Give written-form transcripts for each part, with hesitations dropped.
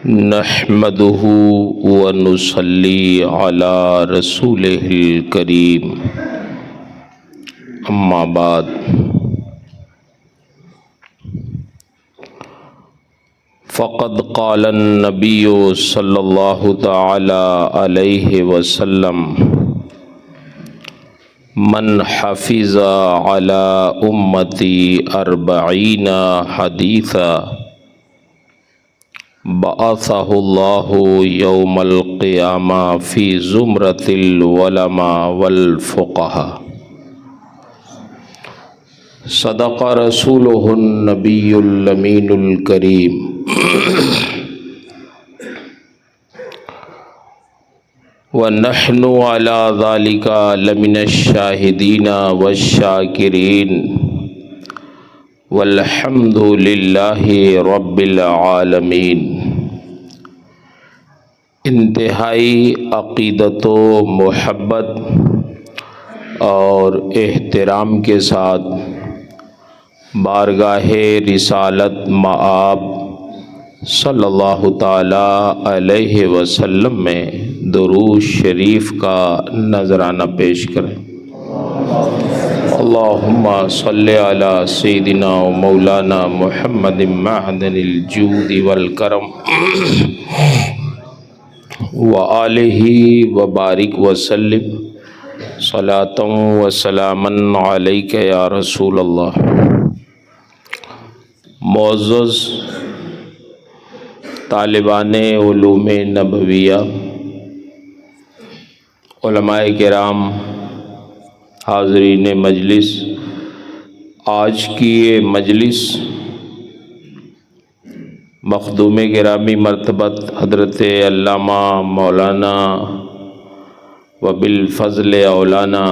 نحمده ونصلي على رسوله الكريم اما بعد فقد قال النبي صلى الله تعالى عليه وسلم من حفظ على أمتي 40 حديثا بعثه الله يوم القيامة في زمرة العلماء والفقهاء صدق رسوله النبي الأمين الكريم ونحن على ذلك لمن الشاهدين والشاكرين والحمد للہ رب العالمین۔ انتہائی عقیدت و محبت اور احترام کے ساتھ بارگاہ رسالت مآب صلی اللہ تعالی علیہ وسلم میں درود شریف کا نذرانہ پیش کریں۔ اللہم صلی علی سیدنا و مولانا محمد معدن الجود والکرم وآلہ وبارک وسلم صلاة و سلاما علیک یا رسول اللہ۔ معزز طالبان علوم نبویہ، علماء کرام، حاضرین مجلس، آج کی یہ مجلس مخدوم گرامی مرتبت حضرت علامہ مولانا وبالفضل اولانا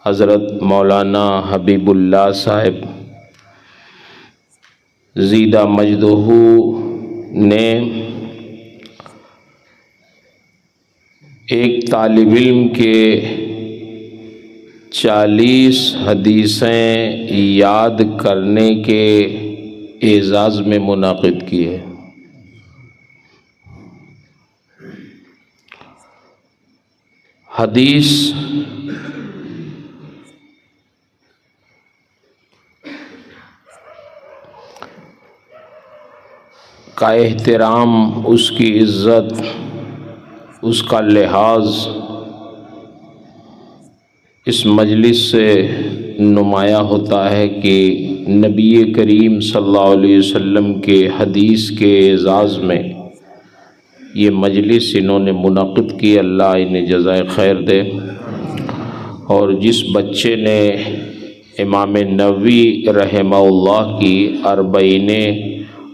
حضرت مولانا حبیب اللہ صاحب زیدہ مجدہ نے ایک طالب علم کے 40 حدیثیں یاد کرنے کے اعزاز میں منعقد کی ہے۔ حدیث کا احترام، اس کی عزت، اس کا لحاظ اس مجلس سے نمایاں ہوتا ہے کہ نبی کریم صلی اللہ علیہ وسلم کے حدیث کے اعزاز میں یہ مجلس انہوں نے منعقد کی۔ اللہ انہیں جزائے خیر دے۔ اور جس بچے نے امام نووی رحمہ اللہ کی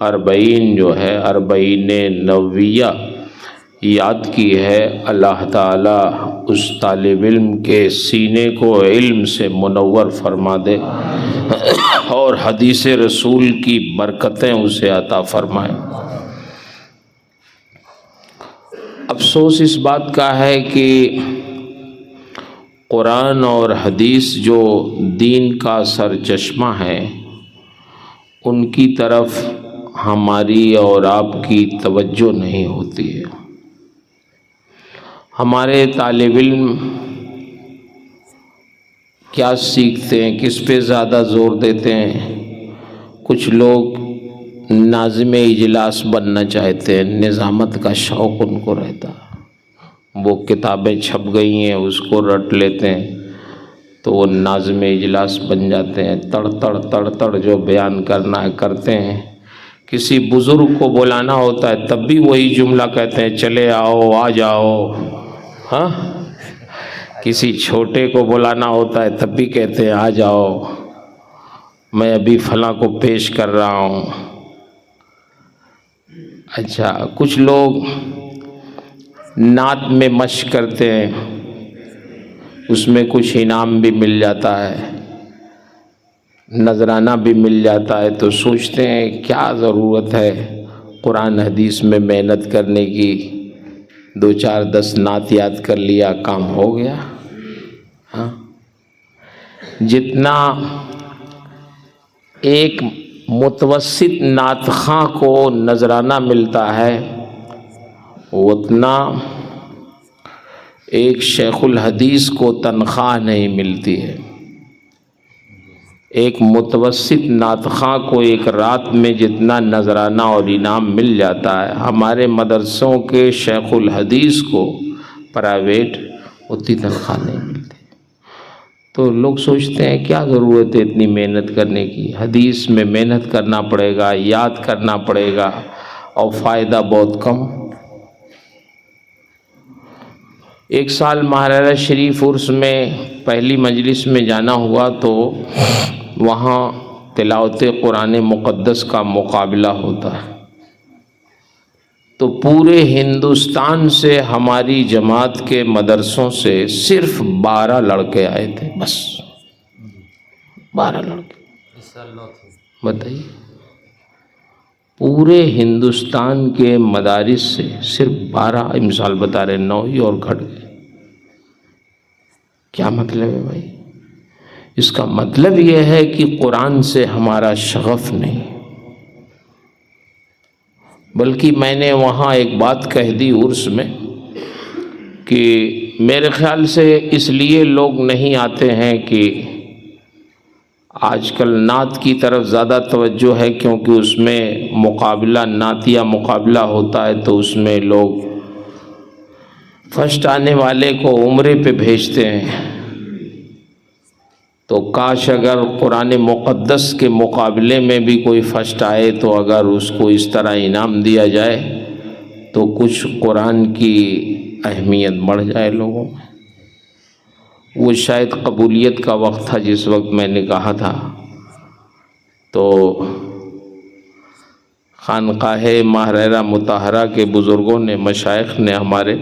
اربعین جو ہے اربعین نوویہ یاد کی ہے، اللہ تعالیٰ اس طالب علم کے سینے کو علم سے منور فرما دے اور حدیث رسول کی برکتیں اسے عطا فرمائے۔ افسوس اس بات کا ہے کہ قرآن اور حدیث جو دین کا سرچشمہ ہے، ان کی طرف ہماری اور آپ کی توجہ نہیں ہوتی ہے۔ ہمارے طالب علم کیا سیکھتے ہیں، کس پہ زیادہ زور دیتے ہیں؟ کچھ لوگ ناظم اجلاس بننا چاہتے ہیں، نظامت کا شوق ان کو رہتا ہے، وہ کتابیں چھپ گئی ہیں اس کو رٹ لیتے ہیں تو وہ ناظم اجلاس بن جاتے ہیں، تڑ تڑ جو بیان کرنا ہے کرتے ہیں۔ کسی بزرگ کو بلانا ہوتا ہے تب بھی وہی جملہ کہتے ہیں، چلے آؤ، آ جاؤ۔ ہاں، کسی چھوٹے کو بلانا ہوتا ہے تب بھی کہتے ہیں آ جاؤ، میں ابھی فلاں کو پیش کر رہا ہوں۔ اچھا، کچھ لوگ نعت میں مشق کرتے ہیں، اس میں کچھ انعام بھی مل جاتا ہے، نذرانہ بھی مل جاتا ہے، تو سوچتے ہیں کیا ضرورت ہے قرآن حدیث میں محنت کرنے کی، 2-4-10 نعت یاد کر لیا کام ہو گیا۔ ہاں، جتنا ایک متوسط نعت خواں کو نذرانہ ملتا ہے اتنا ایک شیخ الحدیث کو تنخواہ نہیں ملتی ہے۔ ایک متوسط نعت خواں کو ایک رات میں جتنا نذرانہ اور انعام مل جاتا ہے، ہمارے مدرسوں کے شیخ الحدیث کو پرائیویٹ اتنی تنخواہ نہیں ملتی۔ تو لوگ سوچتے ہیں کیا ضرورت ہے اتنی محنت کرنے کی، حدیث میں محنت کرنا پڑے گا، یاد کرنا پڑے گا اور فائدہ بہت کم۔ ایک سال مہاراجہ شریف عرس میں پہلی مجلس میں جانا ہوا تو وہاں تلاوت قرآن مقدس کا مقابلہ ہوتا ہے، تو پورے ہندوستان سے ہماری جماعت کے مدرسوں سے صرف 12 لڑکے آئے تھے، بس 12 لڑکے۔ بتائیے، پورے ہندوستان کے مدارس سے صرف 12، مثال بتا رہے 9 ہی اور گھٹ گئے۔ کیا مطلب ہے بھائی؟ اس کا مطلب یہ ہے کہ قرآن سے ہمارا شغف نہیں، بلکہ میں نے وہاں ایک بات کہہ دی عرس میں کہ میرے خیال سے اس لیے لوگ نہیں آتے ہیں کہ آج کل نعت کی طرف زیادہ توجہ ہے، کیونکہ اس میں مقابلہ، نعتیہ مقابلہ ہوتا ہے، تو اس میں لوگ فرسٹ آنے والے کو عمرے پہ بھیجتے ہیں۔ تو کاش اگر قرآن مقدس کے مقابلے میں بھی کوئی فرسٹ آئے تو اگر اس کو اس طرح انعام دیا جائے تو کچھ قرآن کی اہمیت بڑھ جائے لوگوں میں۔ وہ شاید قبولیت کا وقت تھا جس وقت میں نے کہا تھا، تو خانقاہ ماہرہ مطہرہ کے بزرگوں نے، مشائخ نے ہمارے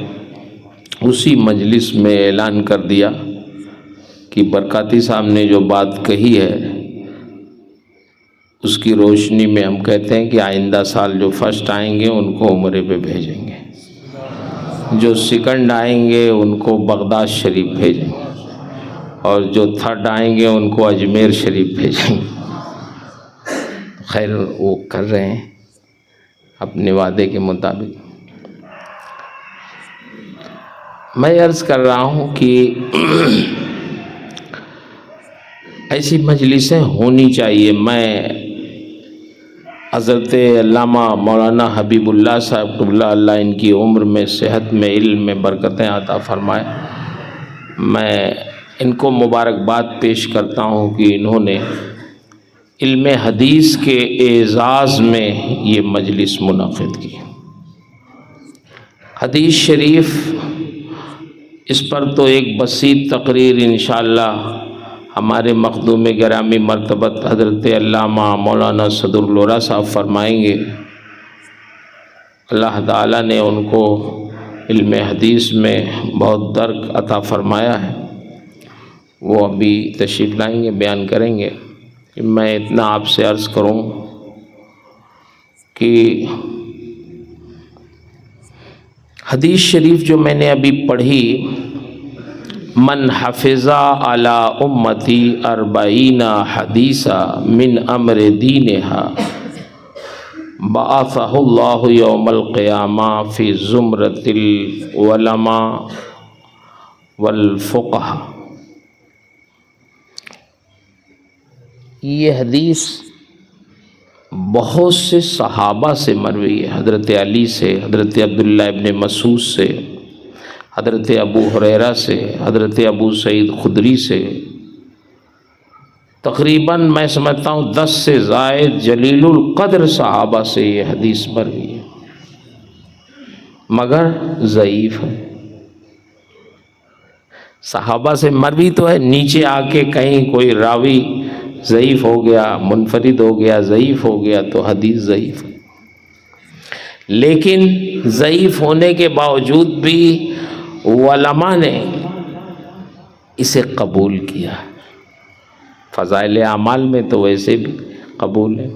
اسی مجلس میں اعلان کر دیا کہ برکاتی صاحب نے جو بات کہی ہے اس کی روشنی میں ہم کہتے ہیں کہ آئندہ سال جو فرسٹ آئیں گے ان کو عمرے پہ بھیجیں گے، جو سیکنڈ آئیں گے ان کو بغداد شریف بھیجیں گے، اور جو تھرڈ آئیں گے ان کو اجمیر شریف بھیجیں گے۔ خیر وہ کر رہے ہیں اپنے وعدے کے مطابق۔ میں عرض کر رہا ہوں کہ ایسی مجلسیں ہونی چاہیے۔ میں حضرت علامہ مولانا حبیب اللہ صاحب قبلہ اللہ ان کی عمر میں، صحت میں، علم میں برکتیں عطا فرمائے، میں ان کو مبارکباد پیش کرتا ہوں کہ انہوں نے علم حدیث کے اعزاز میں یہ مجلس منعقد کی۔ حدیث شریف، اس پر تو ایک بسیط تقریر انشاءاللہ ہمارے مخدوم گرامی مرتبت حضرت علامہ مولانا صدر لورا صاحب فرمائیں گے۔ اللہ تعالیٰ نے ان کو علم حدیث میں بہت درک عطا فرمایا ہے، وہ ابھی تشریف لائیں گے، بیان کریں گے۔ میں اتنا آپ سے عرض کروں کہ حدیث شریف جو میں نے ابھی پڑھی، من حفظ علی امتی 40 حدیثا من امر دینہا بعثہ اللہ یوم القیامہ فی زمرۃ العلماء والفقہاء۔ یہ حدیث بہت سے صحابہ سے مروی ہے، حضرت علی سے، حضرت عبداللہ ابن مسعود سے، حضرت ابو ہریرہ سے، حضرت ابو سعید خدری سے، تقریباً میں سمجھتا ہوں 10 سے زائد جلیل القدر صحابہ سے یہ حدیث مروی ہے، مگر ضعیف ہے۔ صحابہ سے مروی تو ہے، نیچے آ کے کہیں کوئی راوی ضعیف ہو گیا، منفرد ہو گیا، ضعیف ہو گیا تو حدیث ضعیف ہے۔ لیکن ضعیف ہونے کے باوجود بھی علماء نے اسے قبول کیا، فضائل اعمال میں تو ویسے بھی قبول ہے۔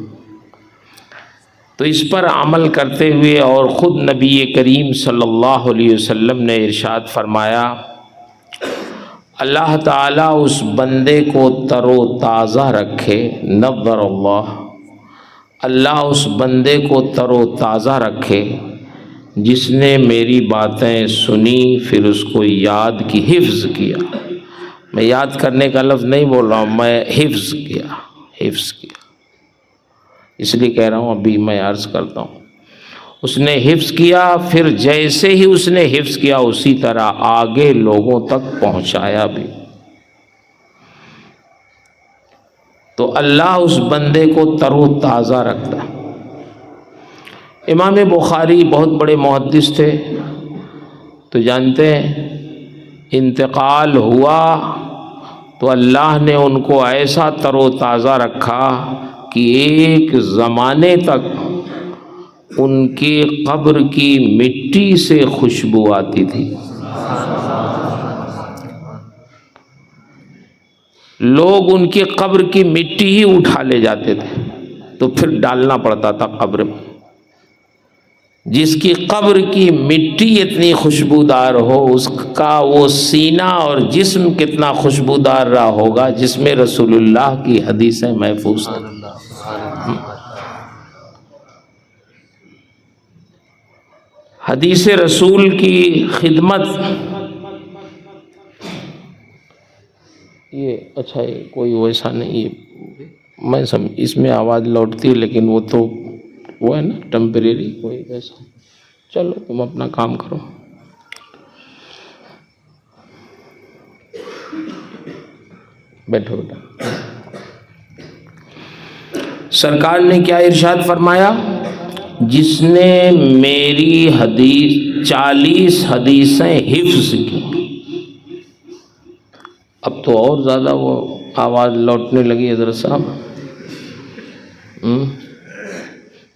تو اس پر عمل کرتے ہوئے، اور خود نبی کریم صلی اللہ علیہ وسلم نے ارشاد فرمایا، اللہ تعالیٰ اس بندے کو تر و تازہ رکھے، نظر اللہ اللہ اس بندے کو تر و تازہ رکھے جس نے میری باتیں سنی پھر اس کو یاد کی، حفظ کیا۔ میں یاد کرنے کا لفظ نہیں بول رہا ہوں، میں حفظ کیا، اس لیے کہہ رہا ہوں، ابھی میں عرض کرتا ہوں۔ اس نے حفظ کیا، پھر جیسے ہی اس نے حفظ کیا اسی طرح آگے لوگوں تک پہنچایا بھی۔ تو اللہ اس بندے کو تر و تازہ رکھتا ہے۔ امام بخاری بہت بڑے محدث تھے، تو جانتے ہیں انتقال ہوا تو اللہ نے ان کو ایسا تر و تازہ رکھا کہ ایک زمانے تک ان کی قبر کی مٹی سے خوشبو آتی تھی۔ لوگ ان کی قبر کی مٹی ہی اٹھا لے جاتے تھے، تو پھر ڈالنا پڑتا تھا قبر میں۔ جس کی قبر کی مٹی اتنی خوشبودار ہو، اس کا وہ سینہ اور جسم کتنا خوشبودار رہا ہوگا جس میں رسول اللہ کی حدیثیں محفوظ تھیں۔ حدیث رسول کی خدمت، یہ اچھا ہے، کوئی ویسا نہیں، میں اس میں آواز لوٹتی ہے، لیکن وہ تو وہ ہے نا ٹیمپریری، کوئی ویسا۔ چلو تم اپنا کام کرو۔ بیٹھو بیٹا۔ سرکار نے کیا ارشاد فرمایا؟ جس نے میری حدیث 40 حدیثیں حفظ کی۔ اب تو اور زیادہ وہ آواز لوٹنے لگی حضرت صاحب،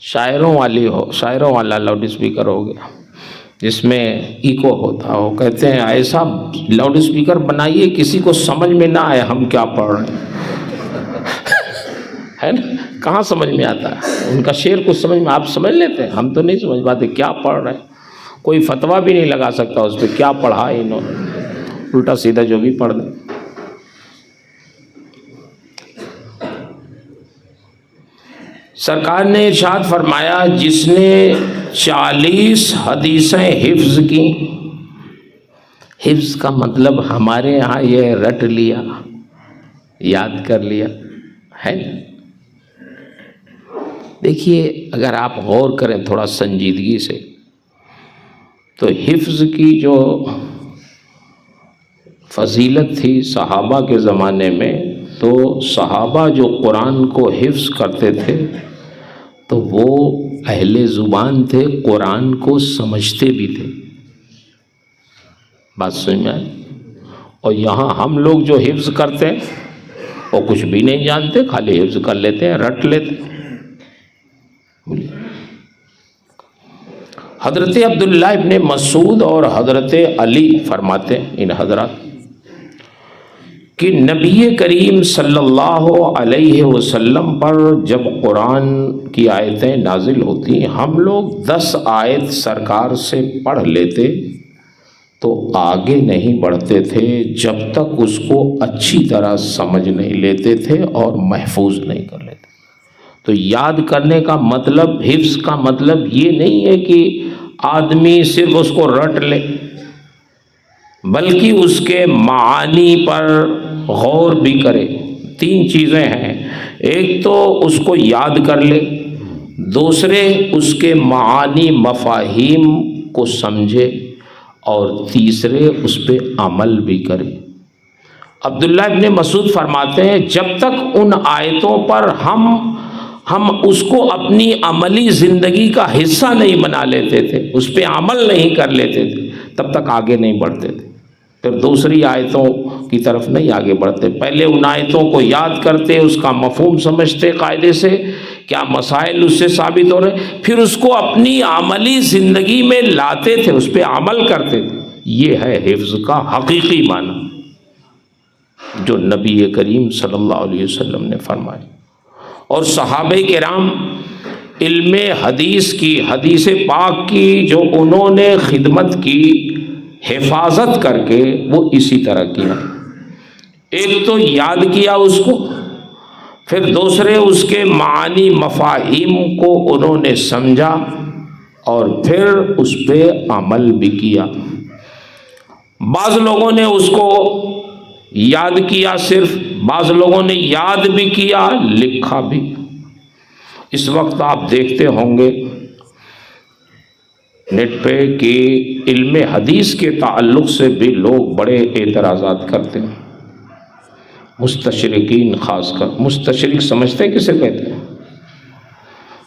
شاعروں والا لاؤڈ اسپیکر ہو گیا جس میں ایکو ہوتا ہو۔ کہتے ہیں ایسا لاؤڈ اسپیکر بنائیے کسی کو سمجھ میں نہ آئے ہم کیا پڑھ رہے ہیں، ہے نا؟ کہاں سمجھ میں آتا ہے ان کا شعر، کچھ سمجھ میں آپ سمجھ لیتے ہیں، ہم تو نہیں سمجھ پاتے کیا پڑھ رہے ہیں۔ کوئی فتویٰ بھی نہیں لگا سکتا اس پہ، کیا پڑھا انہوں نے، الٹا سیدھا جو بھی پڑھ دیں۔ سرکار نے ارشاد فرمایا جس نے 40 حدیثیں حفظ کی۔ حفظ کا مطلب ہمارے ہاں یہ رٹ لیا، یاد کر لیا ہے نا۔ دیکھیے اگر آپ غور کریں تھوڑا سنجیدگی سے، تو حفظ کی جو فضیلت تھی صحابہ کے زمانے میں، تو صحابہ جو قرآن کو حفظ کرتے تھے تو وہ اہل زبان تھے، قرآن کو سمجھتے بھی تھے۔ بات سمجھ میں آئی؟ اور یہاں ہم لوگ جو حفظ کرتے ہیں وہ کچھ بھی نہیں جانتے، خالی حفظ کر لیتے ہیں، رٹ لیتے ہیں۔ حضرت عبداللہ ابن مسعود اور حضرت علی فرماتے ہیں ان حضرات کہ نبی کریم صلی اللہ علیہ وسلم پر جب قرآن کی آیتیں نازل ہوتی، ہم لوگ 10 آیت سرکار سے پڑھ لیتے تو آگے نہیں بڑھتے تھے جب تک اس کو اچھی طرح سمجھ نہیں لیتے تھے اور محفوظ نہیں کر لیتے۔ تو یاد کرنے کا مطلب، حفظ کا مطلب یہ نہیں ہے کہ آدمی صرف اس کو رٹ لے، بلکہ اس کے معانی پر غور بھی کرے۔ 3 چیزیں ہیں، ایک تو اس کو یاد کر لے، دوسرے اس کے معانی مفاہیم کو سمجھے، اور تیسرے اس پہ عمل بھی کرے۔ عبداللہ ابن مسعود فرماتے ہیں جب تک ان آیتوں پر ہم اس کو اپنی عملی زندگی کا حصہ نہیں بنا لیتے تھے، اس پہ عمل نہیں کر لیتے تھے، تب تک آگے نہیں بڑھتے تھے۔ پھر دوسری آیتوں کی طرف نہیں آگے بڑھتے، پہلے ان آیتوں کو یاد کرتے، اس کا مفہوم سمجھتے قاعدے سے، کیا مسائل اس سے ثابت ہو رہے، پھر اس کو اپنی عملی زندگی میں لاتے تھے، اس پہ عمل کرتے تھے۔ یہ ہے حفظ کا حقیقی معنی جو نبی کریم صلی اللہ علیہ وسلم نے فرمایا۔ اور صحابہ کرام علم حدیث کی، حدیث پاک کی جو انہوں نے خدمت کی، حفاظت کر کے، وہ اسی طرح کیا۔ ایک تو یاد کیا اس کو، پھر دوسرے اس کے معانی مفاہیم کو انہوں نے سمجھا اور پھر اس پہ عمل بھی کیا۔ بعض لوگوں نے اس کو یاد کیا، صرف بعض لوگوں نے یاد بھی کیا، لکھا بھی۔ اس وقت آپ دیکھتے ہوں گے نیٹ پہ کہ علم حدیث کے تعلق سے بھی لوگ بڑے اعتراضات کرتے ہیں، مستشرقین خاص کر۔ مستشرق سمجھتے ہیں کسے کہتے ہیں؟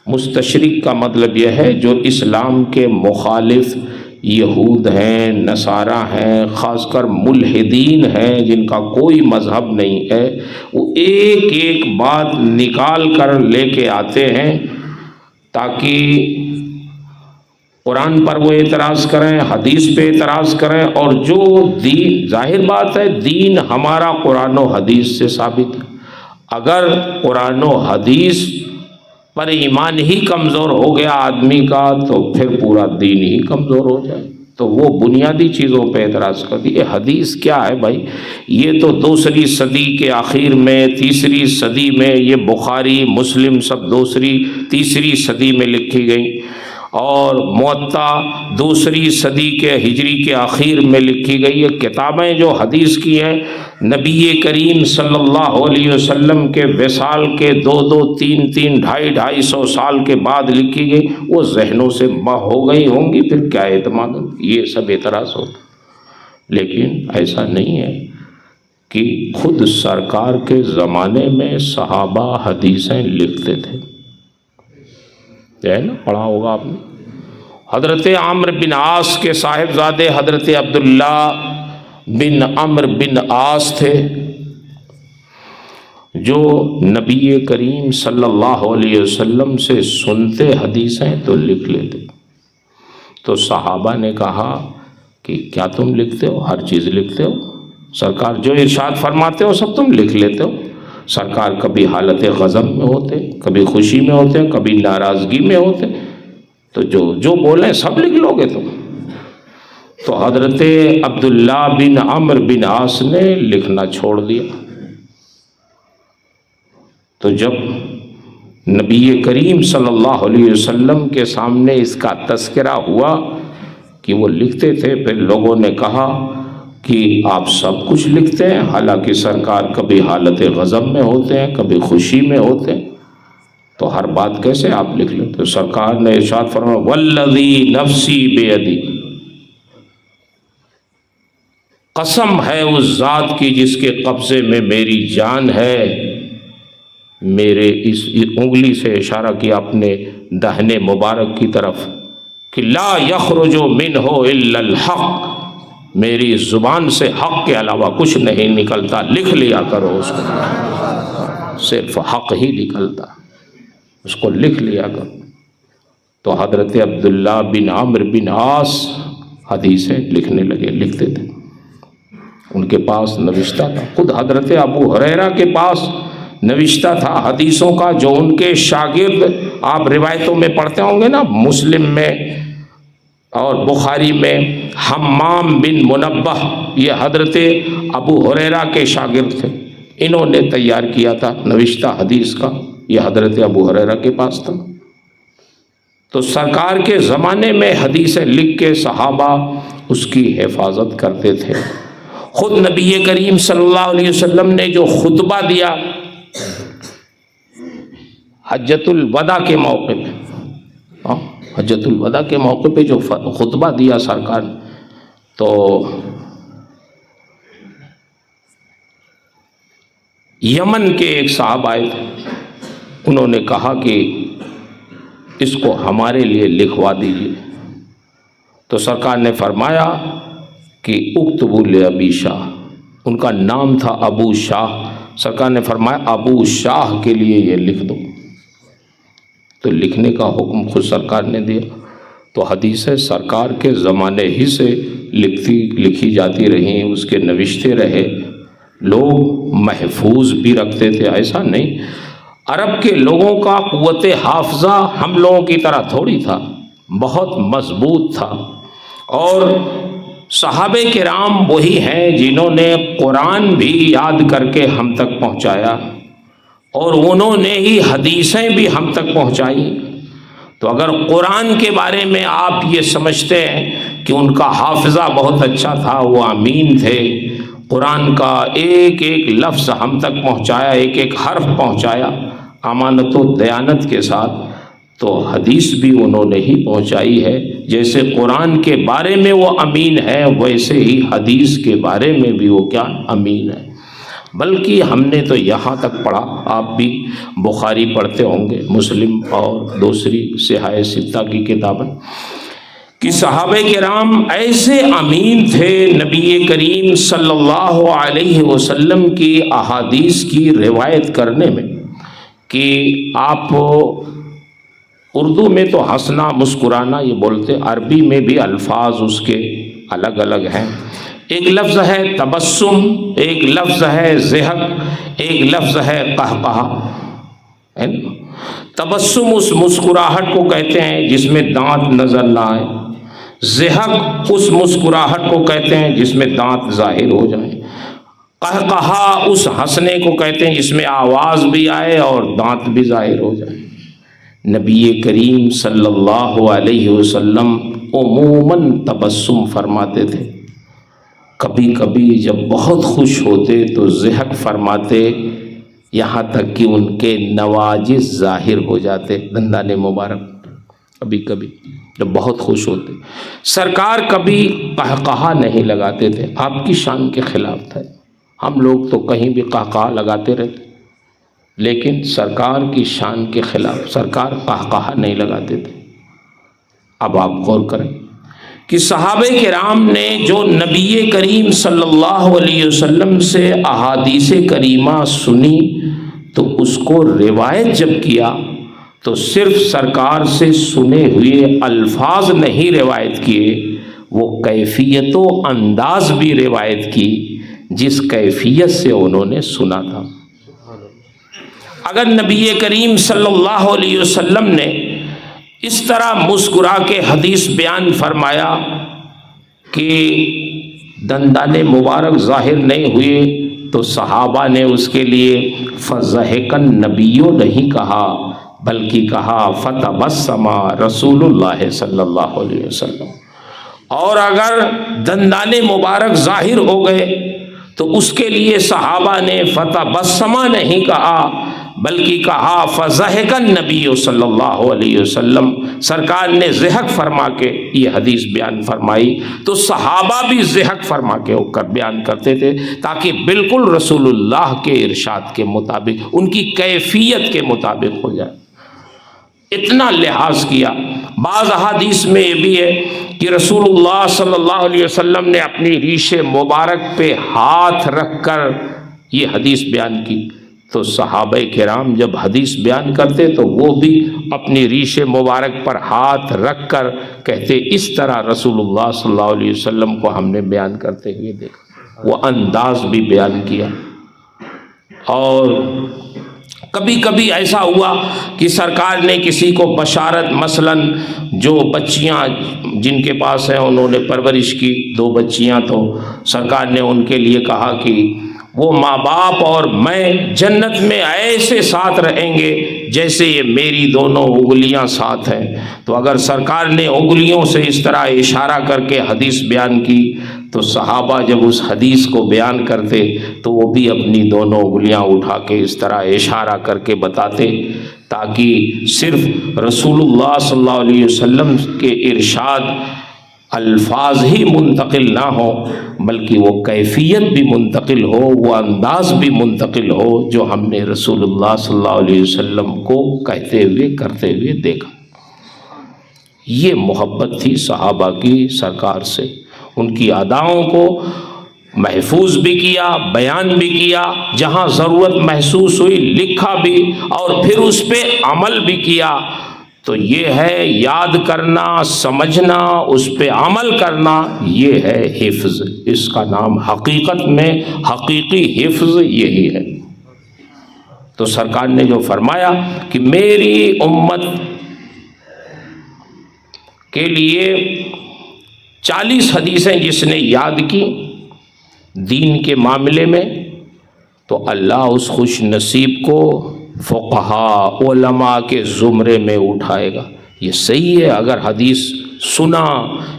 مستشرق کا مطلب یہ ہے جو اسلام کے مخالف یہود ہیں، نصارہ ہیں، خاص کر ملحدین ہیں جن کا کوئی مذہب نہیں ہے، وہ ایک ایک بات نکال کر لے کے آتے ہیں تاکہ قرآن پر وہ اعتراض کریں، حدیث پہ اعتراض کریں، اور جو دین، ظاہر بات ہے دین ہمارا قرآن و حدیث سے ثابت ہے۔ اگر قرآن و حدیث پر ایمان ہی کمزور ہو گیا آدمی کا تو پھر پورا دین ہی کمزور ہو جائے، تو وہ بنیادی چیزوں پہ اعتراض کر دی۔ یہ حدیث کیا ہے بھائی؟ یہ تو 2ویں صدی کے آخر میں، 3 صدی میں، یہ بخاری مسلم سب 2 3 صدی میں لکھی گئی، اور موطا 2 صدی کے ہجری کے آخر میں لکھی گئی۔ یہ کتابیں جو حدیث کی ہیں نبی کریم صلی اللہ علیہ وسلم کے وصال کے 2 3 250 سال کے بعد لکھی گئی، وہ ذہنوں سے ہو گئی ہوں گی، پھر کیا اعتماد؟ یہ سب اعتراض ہوتا۔ لیکن ایسا نہیں ہے کہ خود سرکار کے زمانے میں صحابہ حدیثیں لکھتے تھے، ہے نا، پڑھا ہوگا آپ نے۔ حضرت عمرو بن عاص کے صاحبزادے حضرت عبداللہ بن عمرو بن عاص تھے، جو نبی کریم صلی اللہ علیہ وسلم سے سنتے حدیثیں تو لکھ لیتے۔ تو صحابہ نے کہا کہ کیا تم لکھتے ہو؟ ہر چیز لکھتے ہو، سرکار جو ارشاد فرماتے ہو سب تم لکھ لیتے ہو۔ سرکار کبھی حالت غضب میں ہوتے، کبھی خوشی میں ہوتے، کبھی ناراضگی میں ہوتے، تو جو بولیں سب لکھ لو گے تم؟ تو حضرت عبداللہ بن عمرو بن عاص نے لکھنا چھوڑ دیا۔ تو جب نبی کریم صلی اللہ علیہ وسلم کے سامنے اس کا تذکرہ ہوا کہ وہ لکھتے تھے، پھر لوگوں نے کہا کہ آپ سب کچھ لکھتے ہیں، حالانکہ سرکار کبھی حالت غضب میں ہوتے ہیں، کبھی خوشی میں ہوتے ہیں، تو ہر بات کیسے آپ لکھ لیتے؟ تو سرکار نے ارشاد فرمایا والذی نفسی بیدی، قسم ہے اس ذات کی جس کے قبضے میں میری جان ہے، میرے اس انگلی سے اشارہ کیا اپنے دہنے مبارک کی طرف، کہ لا یخرج منہ الا الحق، میری زبان سے حق کے علاوہ کچھ نہیں نکلتا، لکھ لیا کرو اس کو، صرف حق ہی نکلتا، اس کو لکھ لیا کرو۔ تو حضرت عبداللہ بن عمرو بن عاص حدیثیں لکھنے لگے، لکھتے تھے، ان کے پاس نوشتہ تھا۔ خود حضرت ابو ہریرہ کے پاس نوشتہ تھا حدیثوں کا، جو ان کے شاگرد، آپ روایتوں میں پڑھتے ہوں گے نا، مسلم میں اور بخاری میں، حمام بن منبہ، یہ حضرت ابو ہریرہ کے شاگرد تھے، انہوں نے تیار کیا تھا نوشتہ حدیث کا، یہ حضرت ابو ہریرہ کے پاس تھا۔ تو سرکار کے زمانے میں حدیثیں لکھ کے صحابہ اس کی حفاظت کرتے تھے۔ خود نبی کریم صلی اللہ علیہ وسلم نے جو خطبہ دیا حجۃ الوداع کے موقع پہ، حجۃ الوداع کے موقع پہ جو خطبہ دیا سرکار، تو یمن کے ایک صاحب آئے تھے، انہوں نے کہا کہ اس کو ہمارے لیے لکھوا دیجیے۔ تو سرکار نے فرمایا کہ اکتبوا لابی شاہ، ان کا نام تھا ابو شاہ، سرکار نے فرمایا ابو شاہ کے لیے یہ لکھ دو۔ تو لکھنے کا حکم خود سرکار نے دیا۔ تو حدیثیں سرکار کے زمانے ہی سے لکھی جاتی رہیں، اس کے نوشتے رہے، لوگ محفوظ بھی رکھتے تھے۔ ایسا نہیں، عرب کے لوگوں کا قوت حافظہ ہم لوگوں کی طرح تھوڑی تھا، بہت مضبوط تھا، اور صحابہ کرام وہی ہیں جنہوں نے قرآن بھی یاد کر کے ہم تک پہنچایا، اور انہوں نے ہی حدیثیں بھی ہم تک پہنچائی. تو اگر قرآن کے بارے میں آپ یہ سمجھتے ہیں کہ ان کا حافظہ بہت اچھا تھا، وہ امین تھے، قرآن کا ایک ایک لفظ ہم تک پہنچایا، ایک ایک حرف پہنچایا امانت و دیانت کے ساتھ، تو حدیث بھی انہوں نے ہی پہنچائی ہے. جیسے قرآن کے بارے میں وہ امین ہے، ویسے ہی حدیث کے بارے میں بھی وہ کیا امین ہے. بلکہ ہم نے تو یہاں تک پڑھا، آپ بھی بخاری پڑھتے ہوں گے، مسلم اور دوسری صحاح ستہ کی کتابیں، کہ صحابہ کرام ایسے امین تھے نبی کریم صلی اللہ علیہ وسلم کی احادیث کی روایت کرنے میں، کہ آپ اردو میں تو ہنسنا مسکرانا یہ بولتے، عربی میں بھی الفاظ اس کے الگ الگ ہیں. ایک لفظ ہے تبسم، ایک لفظ ہے ضحک، ایک لفظ ہے قہقہہ. تبسم اس مسکراہٹ کو کہتے ہیں جس میں دانت نظر نہ آئے، ضحک اس مسکراہٹ کو کہتے ہیں جس میں دانت ظاہر ہو جائیں، قہقہہ اس ہنسنے کو کہتے ہیں جس میں آواز بھی آئے اور دانت بھی ظاہر ہو جائیں. نبی کریم صلی اللہ علیہ وسلم عموماً تبسم فرماتے تھے. کبھی کبھی جب بہت خوش ہوتے تو ضحک فرماتے، یہاں تک کہ ان کے نواجذ ظاہر ہو جاتے، دندان مبارک. کبھی کبھی جب بہت خوش ہوتے، سرکار کبھی قہقہہ نہیں لگاتے تھے، آپ کی شان کے خلاف تھا. ہم لوگ تو کہیں بھی قہقہہ لگاتے رہتے، لیکن سرکار کی شان کے خلاف سرکار قہقہہ نہیں لگاتے تھے. اب آپ غور کریں کہ صحابہ کرام نے جو نبی کریم صلی اللہ علیہ وسلم سے احادیث کریمہ سنی، تو اس کو روایت جب کیا تو صرف سرکار سے سنے ہوئے الفاظ نہیں روایت کیے، وہ کیفیت و انداز بھی روایت کی جس کیفیت سے انہوں نے سنا تھا. اگر نبی کریم صلی اللہ علیہ وسلم نے اس طرح مسکرا کے حدیث بیان فرمایا کہ دندان مبارک ظاہر نہیں ہوئے، تو صحابہ نے اس کے لیے فضحک النبی نہیں کہا، بلکہ کہا فتبسم رسول اللہ صلی اللہ علیہ وسلم. اور اگر دندان مبارک ظاہر ہو گئے تو اس کے لیے صحابہ نے فتبسم نہیں کہا، بلکہ کہا فضحک النبی صلی اللہ علیہ وسلم. سرکار نے ضحک فرما کے یہ حدیث بیان فرمائی، تو صحابہ بھی ضحک فرما کے بیان کرتے تھے، تاکہ بالکل رسول اللہ کے ارشاد کے مطابق، ان کی کیفیت کے مطابق ہو جائے. اتنا لحاظ کیا. بعض احادیث میں یہ بھی ہے کہ رسول اللہ صلی اللہ علیہ وسلم نے اپنی ریش مبارک پہ ہاتھ رکھ کر یہ حدیث بیان کی. تو صحابہ کرام جب حدیث بیان کرتے تو وہ بھی اپنی ریش مبارک پر ہاتھ رکھ کر کہتے، اس طرح رسول اللہ صلی اللہ علیہ وسلم کو ہم نے بیان کرتے ہوئے دیکھا. وہ انداز بھی بیان کیا. اور کبھی کبھی ایسا ہوا کہ سرکار نے کسی کو بشارت، مثلا جو بچیاں جن کے پاس ہیں انہوں نے پرورش کی 2 بچیاں، تو سرکار نے ان کے لیے کہا کہ وہ ماں باپ اور میں جنت میں ایسے ساتھ رہیں گے جیسے یہ میری دونوں انگلیاں ساتھ ہیں. تو اگر سرکار نے انگلیوں سے اس طرح اشارہ کر کے حدیث بیان کی تو صحابہ جب اس حدیث کو بیان کرتے تو وہ بھی اپنی دونوں انگلیاں اٹھا کے اس طرح اشارہ کر کے بتاتے، تاکہ صرف رسول اللہ صلی اللہ علیہ وسلم کے ارشاد الفاظ ہی منتقل نہ ہو، بلکہ وہ کیفیت بھی منتقل ہو، وہ انداز بھی منتقل ہو جو ہم نے رسول اللہ صلی اللہ علیہ وسلم کو کہتے ہوئے کرتے ہوئے دیکھا. یہ محبت تھی صحابہ کی سرکار سے. ان کی اداؤں کو محفوظ بھی کیا، بیان بھی کیا، جہاں ضرورت محسوس ہوئی لکھا بھی، اور پھر اس پہ عمل بھی کیا. تو یہ ہے یاد کرنا، سمجھنا، اس پہ عمل کرنا، یہ ہے حفظ. اس کا نام حقیقت میں حقیقی حفظ یہی ہے. تو سرکار نے جو فرمایا کہ میری امت کے لیے 40 حدیثیں جس نے یاد کی دین کے معاملے میں، تو اللہ اس خوش نصیب کو فقہا علماء کے زمرے میں اٹھائے گا۔ یہ صحیح ہے، اگر حدیث سنا،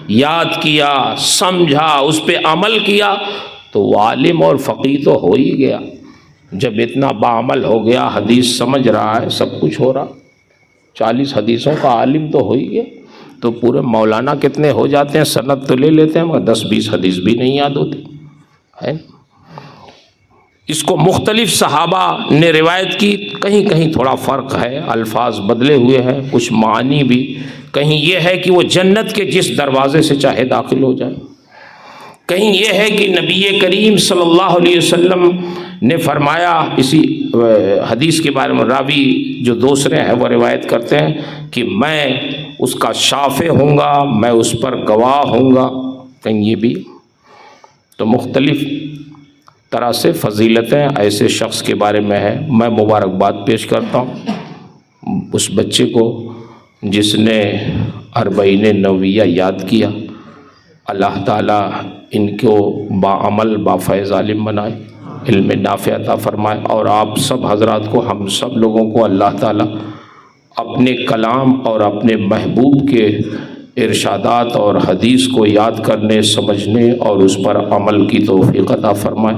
یاد کیا، سمجھا، اس پہ عمل کیا تو وہ عالم اور فقیہ تو ہو ہی گیا۔ جب اتنا باعمل ہو گیا، حدیث سمجھ رہا ہے، سب کچھ ہو رہا، 40 حدیثوں کا عالم تو ہو ہی گیا۔ تو پورے مولانا کتنے ہو جاتے ہیں، سند تو لے لیتے ہیں مگر 10-20 حدیث بھی نہیں یاد ہوتی ہے۔ اس کو مختلف صحابہ نے روایت کی، کہیں کہیں تھوڑا فرق ہے، الفاظ بدلے ہوئے ہیں، کچھ معنی بھی، کہیں یہ ہے کہ وہ جنت کے جس دروازے سے چاہے داخل ہو جائے، کہیں یہ ہے کہ نبی کریم صلی اللہ علیہ وسلم نے فرمایا، اسی حدیث کے بارے میں راوی جو دوسرے ہیں وہ روایت کرتے ہیں کہ میں اس کا شافع ہوں گا، میں اس پر گواہ ہوں گا، کہیں یہ بھی۔ تو مختلف طرح سے فضیلتیں ایسے شخص کے بارے میں ہے۔ میں مبارکباد پیش کرتا ہوں اس بچے کو جس نے 40 نوویہ یاد کیا۔ اللہ تعالیٰ ان کو باعمل بافیض عالم بنائے، علم نافع عطا فرمائے، اور آپ سب حضرات کو، ہم سب لوگوں کو اللہ تعالیٰ اپنے کلام اور اپنے محبوب کے ارشادات اور حدیث کو یاد کرنے، سمجھنے اور اس پر عمل کی توفیق عطا فرمائے۔